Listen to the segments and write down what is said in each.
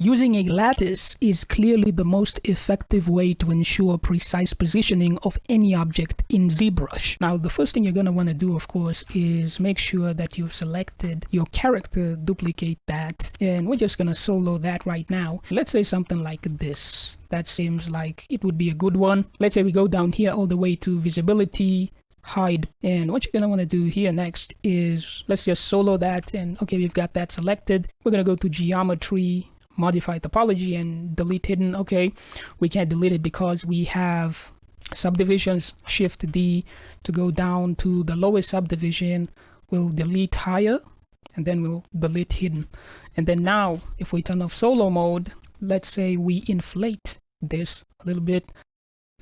Using a lattice is clearly the most effective way to ensure precise positioning of any object in ZBrush. Now, the first thing you're going to want to do, of course, is make sure that you've selected your character, duplicate that, and we're just going to solo that right now. Let's say something like this. That seems like it would be a good one. Let's say we go down here all the way to visibility, hide, and what you're going to want to do here next is let's just solo that, and okay, we've got that selected. We're going to go to geometry, modify topology, and delete hidden. Okay, we can't delete it because we have subdivisions. Shift D to go down to the lowest subdivision. We'll delete higher, and then we'll delete hidden. And then now if we turn off solo mode, let's say we inflate this a little bit.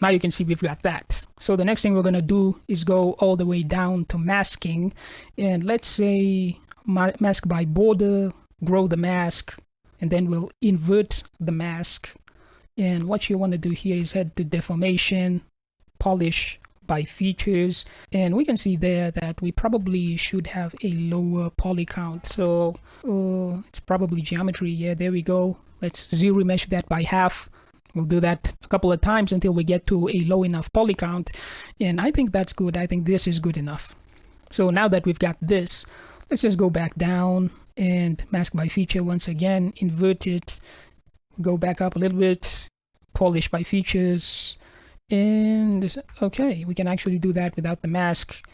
Now you can see we've got that. So the next thing we're going to do is go all the way down to masking, and let's say mask by border, grow the mask, and then we'll invert the mask. And what you want to do here is head to deformation, polish by features, and we can see there that we probably should have a lower poly count. So it's probably geometry. Yeah, there we go. Let's ZRemesh that by half. We'll do that a couple of times until we get to a low enough poly count, and I think that's good. I think this is good enough. So now that we've got this, let's just go back down and mask by feature once again, invert it, go back up a little bit, polish by features, and okay, we can actually do that without the mask,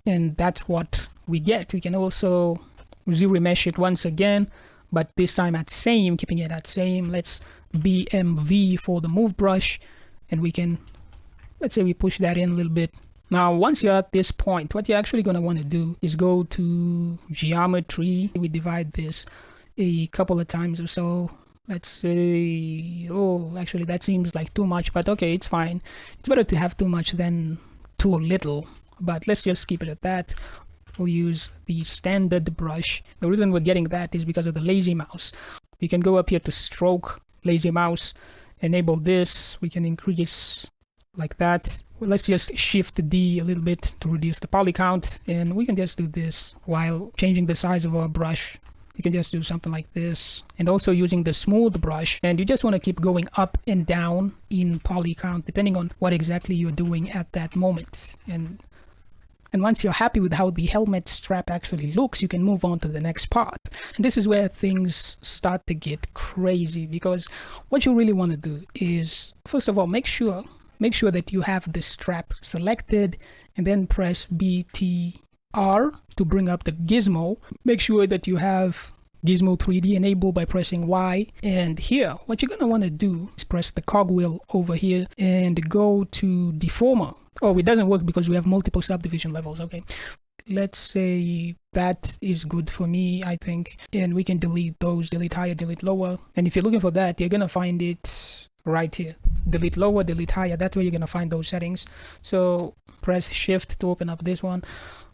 and that's what we get. We can also ZRemesh it once again, but this time at same, keeping it at same. Let's BMV for the move brush, and we can, let's say we push that in a little bit. Now, once you're at this point, what you're actually going to want to do is go to geometry. We divide this a couple of times or so. Let's say, oh, actually that seems like too much, but okay, it's fine. It's better to have too much than too little, but let's just keep it at that. We'll use the standard brush. The reason we're getting that is because of the lazy mouse. We can go up here to stroke, lazy mouse, enable this. We can increase like that. Well, let's just shift D a little bit to reduce the poly count, and we can just do this while changing the size of our brush. You can just do something like this, and also using the smooth brush, and you just want to keep going up and down in poly count depending on what exactly you're doing at that moment. And once you're happy with how the helmet strap actually looks, you can move on to the next part. And this is where things start to get crazy, because what you really want to do is, first of all, make sure that you have the strap selected, and then press BTR to bring up the gizmo. Make sure that you have Gizmo 3D enabled by pressing Y. And here, what you're going to want to do is press the cogwheel over here and go to deformer. Oh, it doesn't work because we have multiple subdivision levels. Okay, let's say that is good for me, I think. And we can delete those, delete higher, delete lower. And if you're looking for that, you're going to find it right here. Delete lower, delete higher. That's where you're going to find those settings. So press shift to open up this one.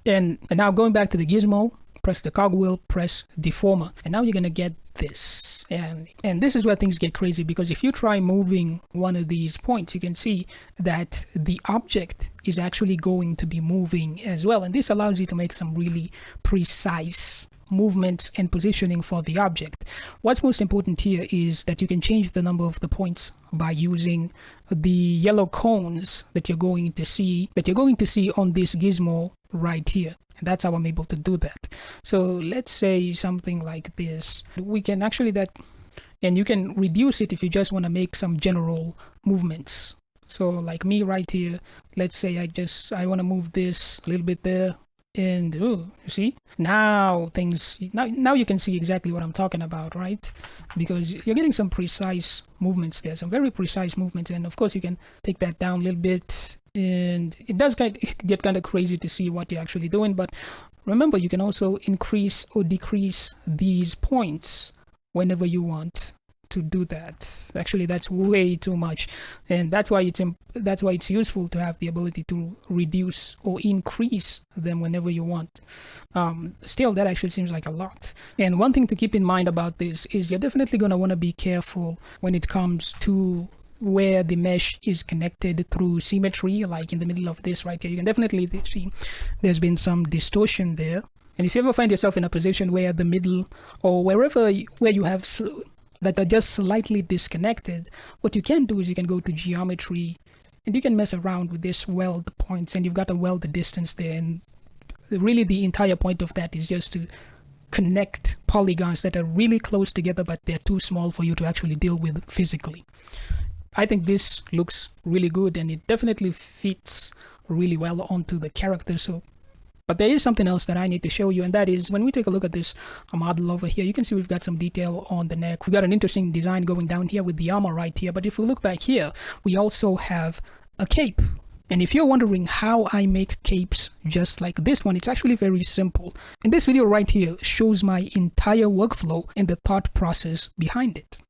And now going back to the gizmo, press the cogwheel, press deformer, and now you're going to get this. And this is where things get crazy, because if you try moving one of these points, you can see that the object is actually going to be moving as well, and this allows you to make some really precise movements and positioning for the object. What's most important here is that you can change the number of the points by using the yellow cones that you're going to see on this gizmo right here. And that's how I'm able to do that. So let's say something like this. We can actually and you can reduce it if you just want to make some general movements. So like me right here, let's say I want to move this a little bit there, and you see, now you can see exactly what I'm talking about, right? Because you're getting some precise movements there, some very precise movements, and of course you can take that down a little bit, and it does get kind of crazy to see what you're actually doing. But remember, you can also increase or decrease these points whenever you want to do that. Actually, that's way too much, and that's why it's useful to have the ability to reduce or increase them whenever you want. Still, that actually seems like a lot. And one thing to keep in mind about this is you're definitely going to want to be careful when it comes to where the mesh is connected through symmetry. Like in the middle of this right here, you can definitely see there's been some distortion there. And if you ever find yourself in a position where the middle, or where you have that are just slightly disconnected, what you can do is you can go to geometry and you can mess around with this weld points, and you've got a weld distance there. And really the entire point of that is just to connect polygons that are really close together, but they're too small for you to actually deal with physically. I think this looks really good, and it definitely fits really well onto the character. But there is something else that I need to show you, and that is when we take a look at this model over here, you can see we've got some detail on the neck. We've got an interesting design going down here with the armor right here. But if we look back here, we also have a cape. And if you're wondering how I make capes just like this one, it's actually very simple. And this video right here shows my entire workflow and the thought process behind it.